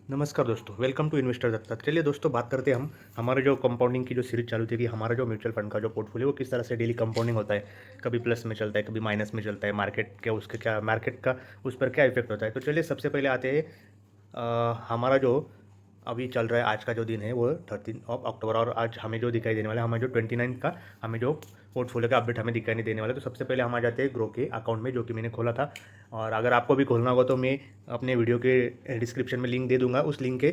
नमस्कार दोस्तों, welcome to investor Dutta. चलिए दोस्तों, बात करते हैं हम हमारे जो कंपाउंडिंग की जो सीरीज चालू थी कि हमारा जो म्यूचुअल फंड का जो पोर्टफोलियो वो किस तरह से डेली कंपाउंडिंग होता है। कभी प्लस में चलता है, कभी माइनस में चलता है। मार्केट का उस पर क्या इफेक्ट होता है। तो चलिए सबसे पहले आते हैं हमारा जो अभी चल रहा है। आज का जो दिन है वो 13 अक्टूबर, और आज हमें जो दिखाई देने वाला है, हमें जो 29 का हमें जो पोर्टफोलियो का अपडेट हमें दिखाई नहीं देने वाला। तो सबसे पहले हम आ जाते हैं ग्रो के अकाउंट में, जो कि मैंने खोला था। और अगर आपको भी खोलना होगा तो मैं अपने वीडियो के डिस्क्रिप्शन में लिंक दे दूंगा। उस लिंक के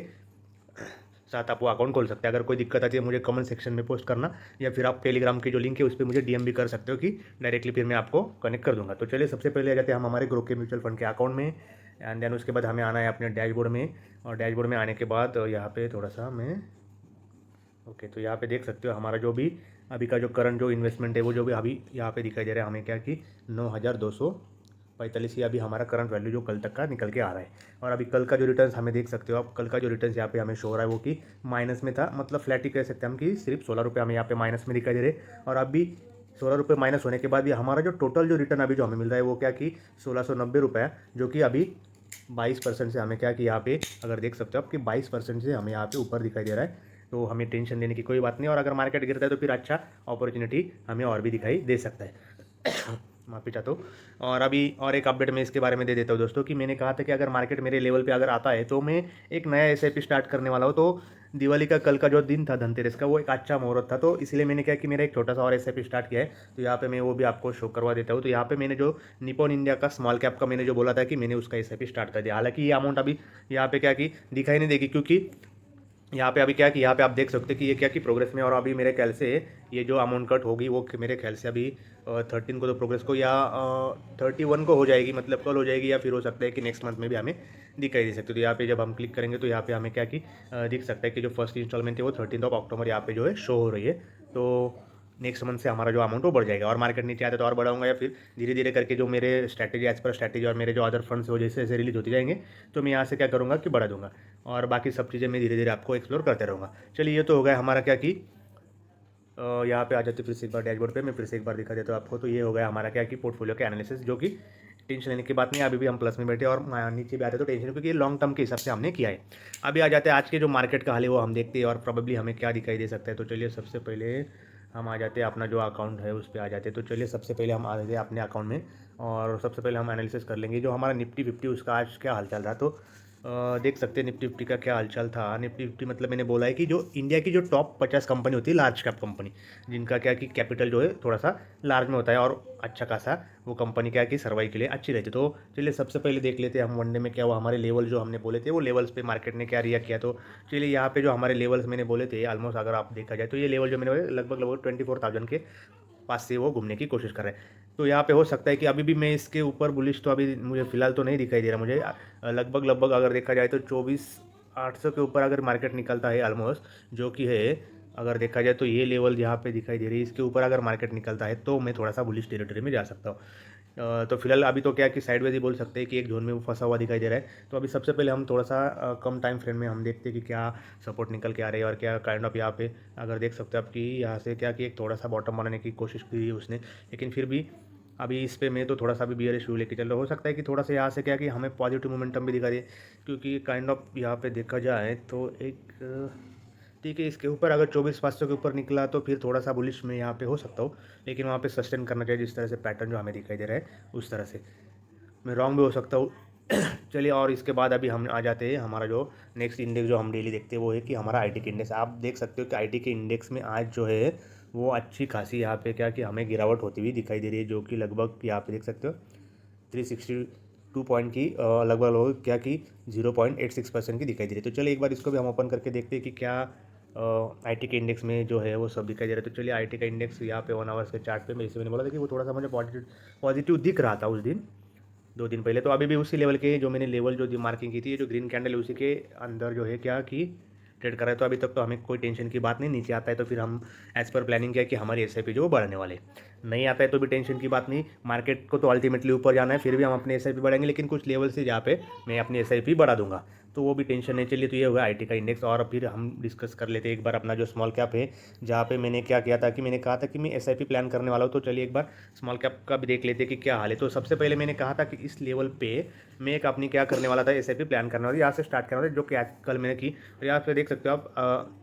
साथ आप वो अकाउंट खोल सकते हैं। अगर कोई दिक्कत आती है मुझे कमेंट सेक्शन में पोस्ट करना, या फिर आप टेलीग्राम की जो लिंक है उस पर मुझे डीएम भी कर सकते हो कि डायरेक्टली फिर मैं आपको कनेक्ट कर दूंगा। तो चलिए सबसे पहले आ जाते हैं हम हमारे ग्रो के म्यूचुअल फंड के अकाउंट में। एंड देन उसके बाद हमें आना है अपने डैशबोर्ड में। और डैशबोर्ड में आने के बाद यहाँ पे थोड़ा सा मैं ओके, तो यहाँ पे देख सकते हो हमारा जो भी अभी का जो करंट जो इन्वेस्टमेंट है वो जो भी अभी यहाँ पे दिखाई दे रहा है हमें, क्या कि 9,245 ये अभी हमारा करंट वैल्यू जो कल तक का निकल के आ रहा है। और अभी कल का जो रिटर्न्स हमें देख सकते हो आप, कल का जो रिटर्न्स यहाँ पे हमें शो हो रहा है वो कि माइनस में था। मतलब फ्लैट ही कह सकते हैं हम कि सिर्फ 16 रुपये हमें यहाँ पे माइनस में दिखाई दे रहे। और अभी 16 रुपये माइनस होने के बाद भी हमारा जो टोटल जो रिटर्न अभी जो हमें मिल रहा है वो क्या कि 1690 रुपये, जो कि अभी 22% से हमें क्या कि यहाँ पे अगर देख सकते हो आप कि 22% से हमें यहाँ पे ऊपर दिखाई दे रहा है। तो हमें टेंशन लेने की कोई बात नहीं। और अगर मार्केट गिरता है तो फिर अच्छा अपॉर्चुनिटी हमें और भी दिखाई दे सकता है। माफ़ी चाहता हूँ। और अभी और एक अपडेट मैं इसके बारे में दे देता हूँ दोस्तों, कि मैंने कहा था कि अगर मार्केट मेरे लेवल पे अगर आता है तो मैं एक नया एसआईपी स्टार्ट करने वाला हूँ। तो दिवाली का कल का जो दिन था धनतेरस का, वो एक अच्छा मुहूर्त था। तो इसलिए मैंने क्या कि मेरा एक छोटा सा और एसआईपी स्टार्ट किया है। तो यहाँ पे मैं वो भी आपको शो करवा देता हूँ। तो यहाँ पे मैंने जो निपॉन इंडिया का स्मॉल कैप का मैंने जो बोला था कि मैंने उसका एसआईपी स्टार्ट कर दिया। हालांकि ये अमाउंट अभी यहाँ पे क्या कि दिखाई नहीं देगी, क्योंकि यहाँ पे अभी क्या कि यहाँ पे आप देख सकते हैं कि ये क्या कि प्रोग्रेस में। और अभी मेरे ख्याल से ये जो अमाउंट कट होगी वो मेरे ख्याल से अभी 13 को तो प्रोग्रेस को, या 31 को हो जाएगी, मतलब कल हो जाएगी, या फिर हो सकता है कि नेक्स्ट मंथ में भी हमें दिखाई दे सकती है। तो यहाँ पे जब हम क्लिक करेंगे तो यहाँ पे हमें क्या कि दिख सकता है कि जो फर्स्ट इंस्टॉलमेंट है वो 13 अक्टूबर यहाँ पे जो है शो हो रही है। तो नेक्स्ट मंथ से हमारा जो अमाउंट वो बढ़ जाएगा। और मार्केट नीचे आते तो और बढ़ाऊंगा, या फिर धीरे धीरे करके जो मेरे स्ट्रैटेजी एज पर स्ट्रैटेजी और मेरे जो अदर फंड्स हो जैसे जैसे रिलीज होते जाएंगे तो मैं यहाँ से क्या करूँगा कि बढ़ा दूंगा। और बाकी सब चीज़ें मैं धीरे धीरे आपको एक्सप्लोर करते रहूँगा। चलिए, ये तो हो गया हमारा क्या कि यहाँ पे आ जाते फिर से एक बार डैशबोर्ड पे, मैं फिर से एक बार दिखा देता हूँ आपको। तो ये हो गया हमारा क्या कि पोर्टफोलियो के एनालिसिस, जो कि टेंशन लेने की बात नहीं है। अभी भी हम प्लस में बैठे और नीचे भी आते तो टेंशन, क्योंकि ये लॉन्ग टर्म के हिसाब से हमने किया है। अभी आ जाते हैं आज के जो मार्केट का हाल है वो हम देखते हैं और प्रोबेबली हमें क्या दिखाई दे सकता है। तो चलिए सबसे पहले हम आ जाते हैं अपना जो अकाउंट है उस पर आ जाते हैं। तो चलिए सबसे पहले हम आ जाते हैं अपने अकाउंट में, और सबसे पहले हम एनालिसिस कर लेंगे जो हमारा निफ्टी 50 उसका आज क्या हाल चल रहा है। तो देख सकते हैं निफ्टी 50 का क्या हालचाल था। निफ्टी 50 मतलब मैंने बोला है कि जो इंडिया की जो टॉप 50 कंपनी होती है, लार्ज कैप कंपनी, जिनका क्या कि कैपिटल जो है थोड़ा सा लार्ज में होता है और अच्छा खासा वो कंपनी क्या कि सर्वाइव के लिए अच्छी रहती है। तो चलिए सबसे पहले देख लेते हैं हम वनडे में क्या हुआ। हमारे लेवल जो हमने बोले थे वो लेवल्स पे मार्केट ने क्या रिएक्ट किया। तो चलिए यहाँ पे जो हमारे लेवल्स मैंने बोले थे ऑलमोस्ट अगर आप देखा जाए तो ये लेवल जो मैंने बोले लगभग लगभग 24,000 के पास से वो घूमने की कोशिश कर रहे हैं। तो यहाँ पे हो सकता है कि अभी भी मैं इसके ऊपर बुलिश तो अभी मुझे फिलहाल तो नहीं दिखाई दे रहा मुझे। लगभग लगभग अगर देखा जाए तो 24,800 के ऊपर अगर मार्केट निकलता है ऑलमोस्ट, जो कि है अगर देखा जाए तो ये लेवल यहाँ पे दिखाई दे रही है, इसके ऊपर अगर मार्केट निकलता है तो मैं थोड़ा सा बुलिश टेरिटरी में जा सकता हूँ। तो फिलहाल अभी तो क्या कि साइडवेज ही बोल सकते हैं कि एक जोन में वो फंसा हुआ दिखाई दे रहा है। तो अभी सबसे पहले हम थोड़ा सा कम टाइम फ्रेम में हम देखते हैं कि क्या सपोर्ट निकल के आ रही है और क्या काइंड ऑफ यहाँ पे अगर देख सकते हो आप कि यहाँ से क्या कि एक थोड़ा सा बॉटम बनाने की कोशिश की है उसने, लेकिन फिर भी अभी इस पे मैं तो थोड़ा सा भी बियरिश व्यू लेके चल रहा। हो सकता है कि थोड़ा सा यहाँ से क्या कि हमें पॉजिटिव मोमेंटम भी दिखा दे, क्योंकि काइंड ऑफ यहाँ पे देखा जाए तो एक ठीक है, इसके ऊपर अगर 24,500 के ऊपर निकला तो फिर थोड़ा सा बुलिश में यहाँ पे हो सकता हूँ, लेकिन वहाँ पे सस्टेन करना चाहिए जिस तरह से पैटर्न जो हमें दिखाई दे रहा है उस तरह से। मैं रॉन्ग भी हो सकता हूँ। चलिए, और इसके बाद अभी हम आ जाते हैं हमारा जो नेक्स्ट इंडेक्स जो हम डेली देखते हैं वो है कि हमारा आईटी के इंडेक्स। आप देख सकते हो कि आईटी के इंडेक्स में आज जो है वो अच्छी खासी यहाँ पे क्या कि हमें गिरावट होती हुई दिखाई दे रही है, जो कि लगभग यहाँ पे देख सकते हो 362 पॉइंट की लगभग लगभग क्या कि 0.86% की दिखाई दे रही है। तो चलिए एक बार इसको भी हम ओपन करके देखते हैं कि क्या आईटी के इंडेक्स में जो है वो सब दिखाई दे रहा है। तो चलिए आईटी का इंडेक्स यहाँ पे 1 आवर्स के चार्ट पे मैं इसे मैंने बोला था कि वो थोड़ा सा मुझे पॉजिटिव दिख रहा था उस दिन 2 दिन पहले। तो अभी भी उसी लेवल के जो मैंने लेवल जो मार्किंग की थी, ये जो ग्रीन कैंडल है उसी के अंदर जो है क्या कि ट्रेड कर रहा है। तो अभी तक तो हमें कोई टेंशन की बात नहीं। नीचे आता है तो फिर हम एज पर प्लानिंग किया कि हमारी एसआईपी जो बढ़ने वाले, नहीं आता है तो भी टेंशन की बात नहीं। मार्केट को तो अल्टीमेटली ऊपर जाना है, फिर भी हम अपनी एसआईपी बढ़ाएंगे, लेकिन कुछ लेवल से जहाँ पे मैं अपनी एसआईपी बढ़ा दूंगा। तो वो भी टेंशन नहीं। चलिए, तो ये होगा आईटी का इंडेक्स। और फिर हम डिस्कस कर लेते हैं एक बार अपना जो स्मॉल कैप है, जहाँ पे मैंने क्या किया था कि मैंने कहा था कि मैं एसआईपी प्लान करने वाला हूँ। तो चलिए एक बार स्मॉल कैप का भी देख लेते हैं कि क्या हाल है। तो सबसे पहले मैंने कहा था कि इस लेवल पे मैं एक अपनी क्या करने वाला था, एसआईपी प्लान करने वाला, यहाँ से स्टार्ट करना था, जो कि आज कल मैंने की। तो यहाँ पे देख सकते हो आप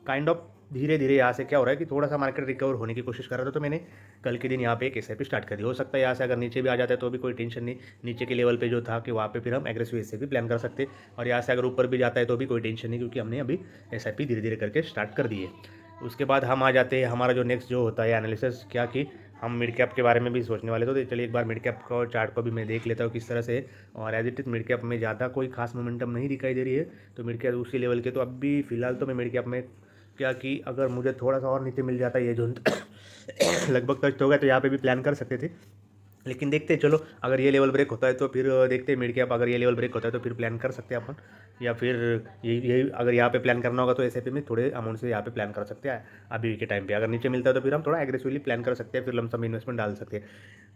काइंड ऑफ धीरे धीरे यहाँ से क्या हो रहा है कि थोड़ा सा मार्केट रिकवर होने की कोशिश कर रहा था। तो मैंने कल के दिन यहाँ पे एक एसआईपी स्टार्ट कर दी। हो सकता है यहाँ से अगर नीचे भी आ जाता है तो भी कोई टेंशन नहीं, नीचे के लेवल पे जो था कि वहाँ पे फिर हम एग्रेसिव एसआईपी प्लान कर सकते। और यहाँ से अगर ऊपर भी जाता है तो भी कोई टेंशन नहीं, क्योंकि हमने अभी एसआईपी धीरे धीरे करके स्टार्ट कर दी है। उसके बाद हम आ जाते हैं हमारा जो नेक्स्ट जो होता है एनालिसिस, क्या कि हम मिड कैप के बारे में भी सोचने वाले थे। तो चलिए एक बार मिड कैप का चार्ट को भी मैं देख लेता हूँ किस तरह से। और as it is mid cap में ज़्यादा कोई खास मोमेंटम नहीं दिखाई दे रही है, तो मिड कैप उसी लेवल के। तो अभी फिलहाल तो मैं मिड कैप में क्या कि अगर मुझे थोड़ा सा और नीचे मिल जाता है ये जो लगभग टच हो गया, तो यहाँ पे भी प्लान कर सकते थे। लेकिन देखते हैं, चलो अगर ये लेवल ब्रेक होता है तो फिर देखते हैं मिड कैप, अगर ये लेवल ब्रेक होता है तो फिर प्लान कर सकते हैं अपन। या फिर ये अगर यहाँ पे प्लान करना होगा तो एसआईपी में थोड़े अमाउंट से यहाँ पे प्लान कर सकते हैं अभी के टाइम पे। अगर नीचे मिलता है तो फिर हम थोड़ा एग्रेसिवली प्लान कर सकते हैं, फिर लमसम इन्वेस्टमेंट डाल सकते हैं।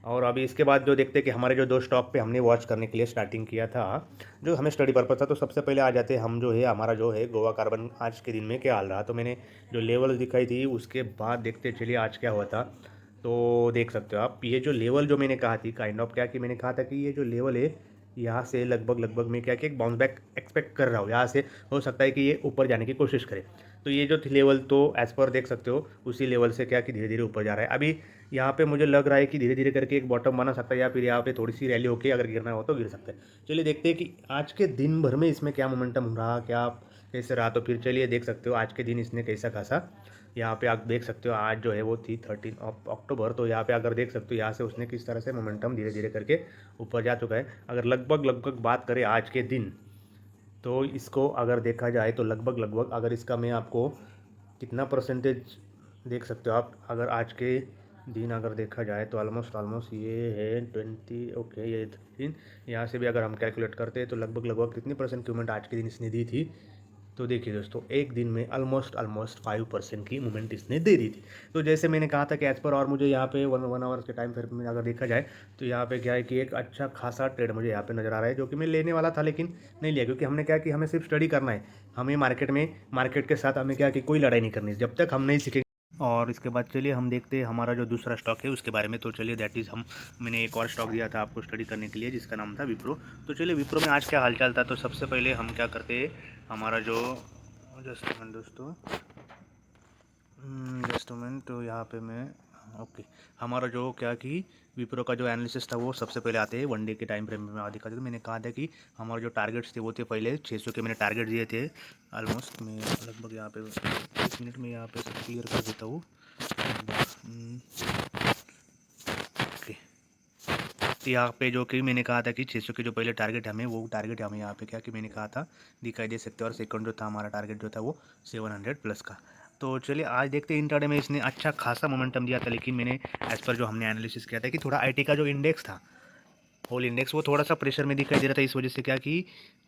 और अभी इसके बाद जो देखते हैं कि हमारे जो दो स्टॉक पे हमने वॉच करने के लिए स्टार्टिंग किया था, जो हमें स्टडी पर्पज था। तो सबसे पहले आ जाते हैं हम, जो है हमारा जो है गोवा कार्बन, आज के दिन में क्या हाल रहा। तो मैंने जो लेवल दिखाई थी उसके बाद देखते चलिए आज क्या हुआ था। तो देख सकते हो आप, ये जो लेवल जो मैंने कहा थी काइंड ऑफ क्या कि मैंने कहा था कि ये जो लेवल है यहाँ से लगभग मैं क्या कि एक बाउंस बैक एक्सपेक्ट कर रहा हूँ। यहाँ से हो सकता है कि ये ऊपर जाने की कोशिश करे। तो ये जो लेवल तो एज़ पर देख सकते हो उसी लेवल से क्या कि धीरे धीरे ऊपर जा रहा है। अभी यहाँ पे मुझे लग रहा है कि धीरे धीरे करके एक बॉटम बना सकता है, या फिर यहाँ पे थोड़ी सी रैली होकर अगर गिरना हो तो गिर सकता है। चलिए देखते हैं कि आज के दिन भर में इसमें क्या मोमेंटम रहा, क्या कैसे रहा। तो फिर चलिए देख सकते हो आज के दिन इसने कैसा खासा, यहाँ पे आप देख सकते हो आज जो है वो थी 13 अक्टूबर। तो यहाँ पे अगर देख सकते हो यहाँ से उसने किस तरह से मोमेंटम धीरे धीरे करके ऊपर जा चुका है। अगर लगभग बात करें आज के दिन, तो इसको अगर देखा जाए तो लगभग अगर इसका मैं आपको कितना परसेंटेज देख सकते हो आप, अगर आज के दिन अगर देखा जाए तो ऑलमोस्ट ये है 20, ओके ये 13। यहाँ से भी अगर हम कैलकुलेट करते हैं तो लगभग कितनी परसेंट की मूवमेंट आज के दिन इसने दी थी। तो देखिए दोस्तों, एक दिन में ऑलमोस्ट 5% की मूवमेंट इसने दे दी थी। तो जैसे मैंने कहा था कि एज पर, और मुझे यहाँ पे वन आवर्स के टाइम फ्रेम में अगर देखा जाए तो यहाँ पे क्या है कि एक अच्छा खासा ट्रेड मुझे यहाँ पे नज़र आ रहा है, जो कि मैं लेने वाला था लेकिन नहीं लिया, क्योंकि हमने क्या कि हमें सिर्फ स्टडी करना है। हमें मार्केट के साथ हमें क्या कि कोई लड़ाई नहीं करनी, जब तक हम नहीं सीखेंगे। और इसके बाद चलिए हम देखते हैं हमारा जो दूसरा स्टॉक है उसके बारे में। तो चलिए दैट इज़ मैंने एक और स्टॉक दिया था आपको स्टडी करने के लिए, जिसका नाम था विप्रो। तो चलिए विप्रो में आज क्या हालचाल था। तो सबसे पहले हम क्या करते हैं, हमारा जो जस्ट मिनट दोस्तों, जस्ट मिनट। तो यहाँ पे मैं ओके, हमारा जो क्या कि विप्रो का जो एनालिसिस था वो सबसे पहले आते हैं वन डे के टाइम फ्रेम में दिखा देते। मैंने कहा था कि हमारे जो टारगेट्स थे वो थे पहले 600 के, मैंने टारगेट दिए थे ऑलमोस्ट। मैं लगभग यहाँ पे 1 मिनट में यहाँ पे सब क्लियर कर देता हूँ। ओके, तो यहाँ पे जो कि मैंने कहा था कि 600 के जो पहले टारगेट हमें, वो टारगेट हमें यहाँ पे क्या कि मैंने कहा था दिखाई दे सकते हैं। और सेकंड जो था हमारा टारगेट जो था वो 700 प्लस का। तो चलिए आज देखते हैं इंट्राडे में इसने अच्छा खासा मोमेंटम दिया था, लेकिन मैंने एज़ पर जो हमने एनालिसिस किया था कि थोड़ा आईटी का जो इंडेक्स था, होल इंडेक्स, वो थोड़ा सा प्रेशर में दिखाई दे रहा था। इस वजह से क्या कि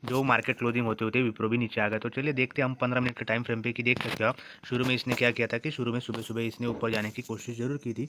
जो मार्केट क्लोजिंग होते होते विप्रो भी नीचे आ गया। तो चलिए देखते हैं हम 15 मिनट के टाइम फ्रेम पे कि देख सकते हो आप, शुरू में इसने क्या किया था कि शुरू में सुबह सुबह इसने ऊपर जाने की कोशिश ज़रूर की थी।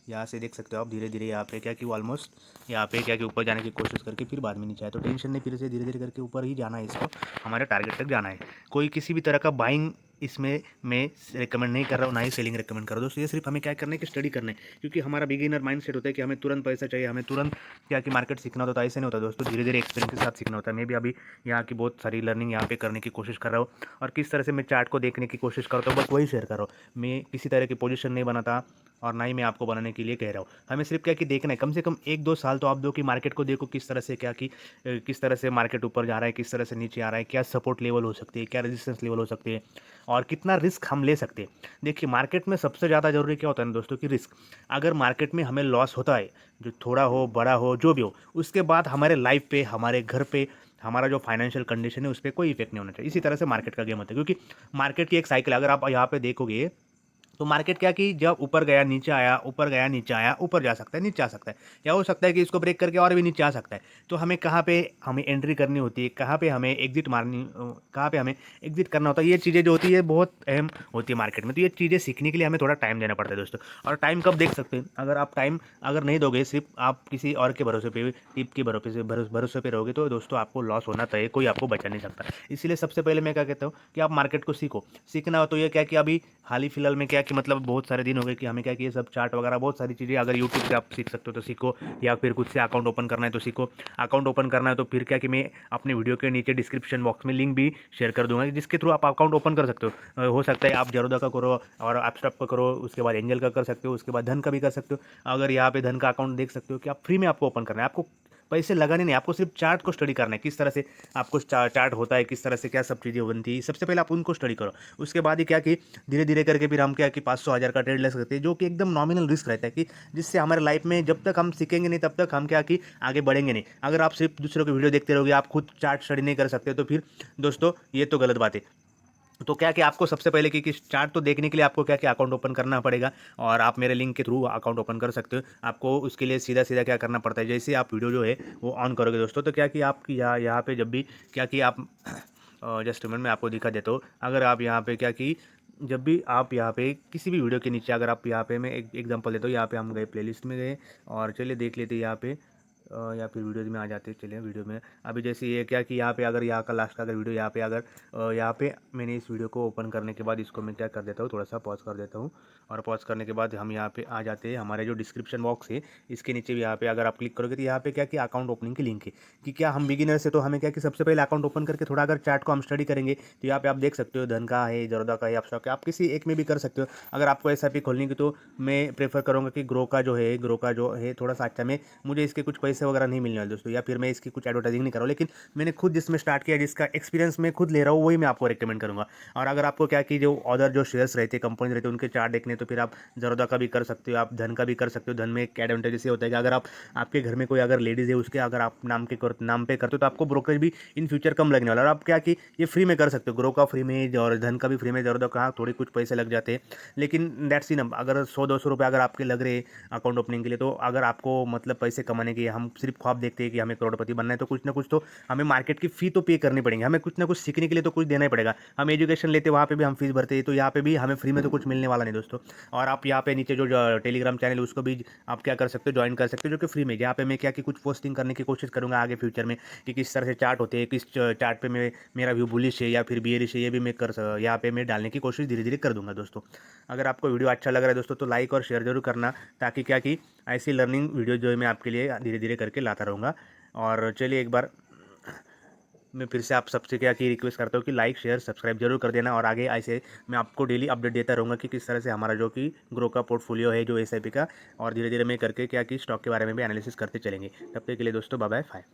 यहाँ से देख सकते हो आप धीरे धीरे यहाँ पे क्या कि वो ऑलमोस्ट यहाँ पे क्या कि ऊपर जाने की कोशिश करके फिर बाद में नीचे आए। तो टेंशन नहीं, फिर से धीरे धीरे करके ऊपर ही जाना है, इसको हमारे टारगेट तक जाना है। कोई किसी भी तरह का बाइंग इसमें मैं रिकमेंड नहीं कर रहा हूँ, ना ही सेलिंग रिकमेंड कर रहा हूँ दोस्तों। ये सिर्फ हमें क्या करना है कि स्टडी करना है, क्योंकि हमारा बिगिनर माइंडसेट होता है कि हमें तुरंत पैसा चाहिए, हमें तुरंत क्या कि मार्केट सीखना होता है। ऐसे नहीं होता दोस्तों, धीरे धीरे एक्सपीरियंस के साथ सीखना होता है। मैं भी अभी यहाँ की बहुत सारी लर्निंग यहाँ पे करने की कोशिश कर रहा हूँ, और किस तरह से मैं चार्ट को देखने की कोशिश करता हूँ बस वही शेयर कर रहा हूँ। मैं किसी तरह की पोजीशन नहीं बनाता, और ना ही मैं आपको बनाने के लिए कह रहा हूँ। हमें सिर्फ क्या कि देखना है, कम से कम 1-2 साल तो आप दो कि मार्केट को देखो किस तरह से क्या कि किस तरह से मार्केट ऊपर जा रहा है, किस तरह से नीचे आ रहा है, क्या सपोर्ट लेवल हो सकती है, क्या रेजिस्टेंस लेवल हो सकती है, और कितना रिस्क हम ले सकते हैं। देखिए मार्केट में सबसे ज़्यादा ज़रूरी क्या होता है ना दोस्तों कि रिस्क। अगर मार्केट में हमें लॉस होता है, जो थोड़ा हो बड़ा हो जो भी हो, उसके बाद हमारे लाइफ पे, हमारे घर पे, हमारा जो फाइनेंशियल कंडीशन है उस पर कोई इफेक्ट नहीं होना चाहिए। इसी तरह से मार्केट का गेम होता है, क्योंकि मार्केट की एक साइकिल, अगर आप यहाँ पे देखोगे तो मार्केट क्या कि जब ऊपर गया नीचे आया, ऊपर गया नीचे आया, ऊपर जा सकता है, नीचे आ सकता है, या हो सकता है कि इसको ब्रेक करके और भी नीचे आ सकता है। तो हमें कहाँ पे हमें एंट्री करनी होती है, कहाँ पे हमें एग्जिट मारनी कहाँ पे हमें एग्जिट करना होता है, ये चीज़ें जो होती है बहुत अहम होती है मार्केट में। तो ये चीज़ें सीखने के लिए हमें थोड़ा टाइम देना पड़ता है दोस्तों। और टाइम कब देख सकते हैं, अगर आप टाइम अगर नहीं दोगे, सिर्फ आप किसी और के भरोसे पे टिप के भरोसे पे रहोगे, तो दोस्तों आपको लॉस होना तय है, कोई आपको बचा नहीं सकता। इसीलिए सबसे पहले मैं क्या कहता हूँ कि आप मार्केट को सीखो। सीखना हो तो ये क्या कि अभी हाल ही फिलहाल में क्या कि मतलब बहुत सारे दिन हो गए कि हमें क्या कि ये सब चार्ट वगैरह बहुत सारी चीज़ें अगर यूट्यूब से आप सीख सकते हो तो सीखो, या फिर खुद से अकाउंट ओपन करना है तो सीखो। अकाउंट ओपन करना है तो फिर क्या कि मैं अपने वीडियो के नीचे डिस्क्रिप्शन बॉक्स में लिंक भी शेयर कर दूंगा, जिसके थ्रू आप अकाउंट ओपन कर सकते हो। हो सकता है आप जरोदा का करो और एपस्टॉप का करो, उसके बाद एंजल का कर सकते हो, उसके बाद धन का भी कर सकते हो। अगर यहाँ पे धन का अकाउंट देख सकते हो कि आप फ्री में आपको ओपन करना है, आपको पैसे लगाने नहीं, आपको सिर्फ चार्ट को स्टडी करना है, किस तरह से आपको चार्ट होता है, किस तरह से क्या सब चीज़ें बनती है, सबसे पहले आप उनको स्टडी करो। उसके बाद ही क्या कि धीरे धीरे करके फिर हम क्या कि 500 1000 का ट्रेड ले सकते हैं, जो कि एकदम नॉमिनल रिस्क रहता है, कि जिससे हमारे लाइफ में जब तक हम सीखेंगे नहीं तब तक हम क्या कि आगे बढ़ेंगे नहीं। अगर आप सिर्फ दूसरों की वीडियो देखते रहोगे, आप खुद चार्ट स्टडी नहीं कर सकते, तो फिर दोस्तों ये तो गलत बात है। तो क्या कि आपको सबसे पहले कि चार्ट तो देखने के लिए आपको क्या कि अकाउंट ओपन करना पड़ेगा, और आप मेरे लिंक के थ्रू अकाउंट ओपन कर सकते हो। आपको उसके लिए सीधा सीधा क्या करना पड़ता है, जैसे आप वीडियो जो है वो ऑन करोगे दोस्तों, तो क्या कि आप यहाँ पे जब भी क्या कि आप जस्ट मिनट मैं आपको दिखा देता हूँ। अगर आप यहाँ पे क्या कि जब भी आप यहाँ पे किसी भी वीडियो के नीचे अगर आप यहाँ पे मैं एक एग्जांपल देता हूँ, यहाँ पे हम गए प्लेलिस्ट में गए और चलिए देख लेते हैं यहाँ पे या फिर वीडियोज़ में आ जाते हैं। चलिए वीडियो में अभी जैसे ये क्या कि यहाँ पे अगर यहाँ का लास्ट का अगर वीडियो यहाँ पे अगर यहाँ पे मैंने इस वीडियो को ओपन करने के बाद इसको मैं क्या कर देता हूँ, थोड़ा सा पॉज कर देता हूँ, और पॉज करने के बाद हम यहाँ पे आ जाते हैं। हमारे जो डिस्क्रिप्शन बॉक्स है इसके नीचे भी यहाँ पे अगर आप क्लिक करोगे तो यहाँ पे क्या कि अकाउंट ओपनिंग की लिंक है, कि क्या हम बिगिनर से तो हमें क्या कि सबसे पहले अकाउंट ओपन करके थोड़ा अगर चार्ट को हम स्टडी करेंगे तो यहाँ पे आप देख सकते हो धन का है, जरोदा का है, आप स्टॉक है, आप किसी एक में भी कर सकते हो। अगर आपको SIP खोलनी की तो मैं प्रेफर करूँगा कि ग्रो का जो है थोड़ा सा अच्छा में, मुझे इसके कुछ पैसे वगैरह नहीं मिलने वाले दोस्तों, या फिर मैं इसकी कुछ एडवर्टाइजिंग नहीं कर रहा हूँ, लेकिन मैंने खुद जिसमें स्टार्ट किया, जिसका एक्सपीरियंस मैं खुद ले रहा हूँ, वही मैं आपको रिकमेंड करूँगा। और अगर आपको क्या कि जो अदर जो शेयर्स रहते हैं, कंपनीज रहते हैं, उनके चार्ट देखने, तो फिर आप जरोदा का भी कर सकते हो, आप धन का भी कर सकते हो। धन में एक एडवांटेज ये होता है कि अगर आप आपके घर में कोई अगर लेडीज़ है उसके अगर आप नाम पे करते हो तो आपको ब्रोकरेज भी इन फ्यूचर कम लगने वाला है। और आप क्या कि ये फ्री में कर सकते हो, ग्रो का फ्री में और धन का भी फ्री में, जरोदा का थोड़े कुछ पैसे लग जाते हैं, लेकिन दैट्स इन। अगर 100 200 रुपये अगर आपके लग रहे अकाउंट ओपनिंग के लिए, तो अगर आपको मतलब पैसे कमाने के, हम सिर्फ ख्वाब देखते हैं कि हमें करोड़पति बनना है, तो कुछ ना कुछ तो हमें मार्केट की फ़ी तो पे करनी पड़ेगी, हमें कुछ ना कुछ सीखने के लिए तो कुछ देना ही पड़ेगा। हम एजुकेशन लेते वहाँ पे भी हम फीस भरते हैं, तो यहाँ पे भी हमें फ्री में तो कुछ मिलने वाला नहीं दोस्तों। और आप यहाँ पे नीचे जो टेलीग्राम चैनल है उसको भी आप क्या कर सकते हो, ज्वाइन कर सकते हो, जो कि फ्री में, जहाँ पे मैं क्या कि कुछ पोस्टिंग करने की कोशिश करूँगा आगे फ्यूचर में, कि किस तरह से चार्ट होते हैं, किस चार्ट पे मैं मेरा व्यू बुलिश है या फिर बियरिश है, ये भी मैं यहाँ पे मैं डालने की कोशिश धीरे धीरे कर दूंगा दोस्तों। अगर आपको वीडियो अच्छा लग रहा है दोस्तों तो लाइक और शेयर जरूर करना, ताकि क्या कि ऐसी लर्निंग वीडियो जो है मैं आपके लिए धीरे धीरे करके लाता रहूँगा। और चलिए एक बार मैं फिर से आप सबसे क्या कि रिक्वेस्ट करता हूँ कि लाइक शेयर सब्सक्राइब जरूर कर देना, और आगे ऐसे मैं आपको डेली अपडेट देता रहूँगा कि किस तरह से हमारा जो कि ग्रो का पोर्टफोलियो है जो SIP का, और धीरे धीरे मैं करके क्या कि स्टॉक के बारे में भी एनालिसिस करते चलेंगे। तब तक के लिए दोस्तों बाय बाय।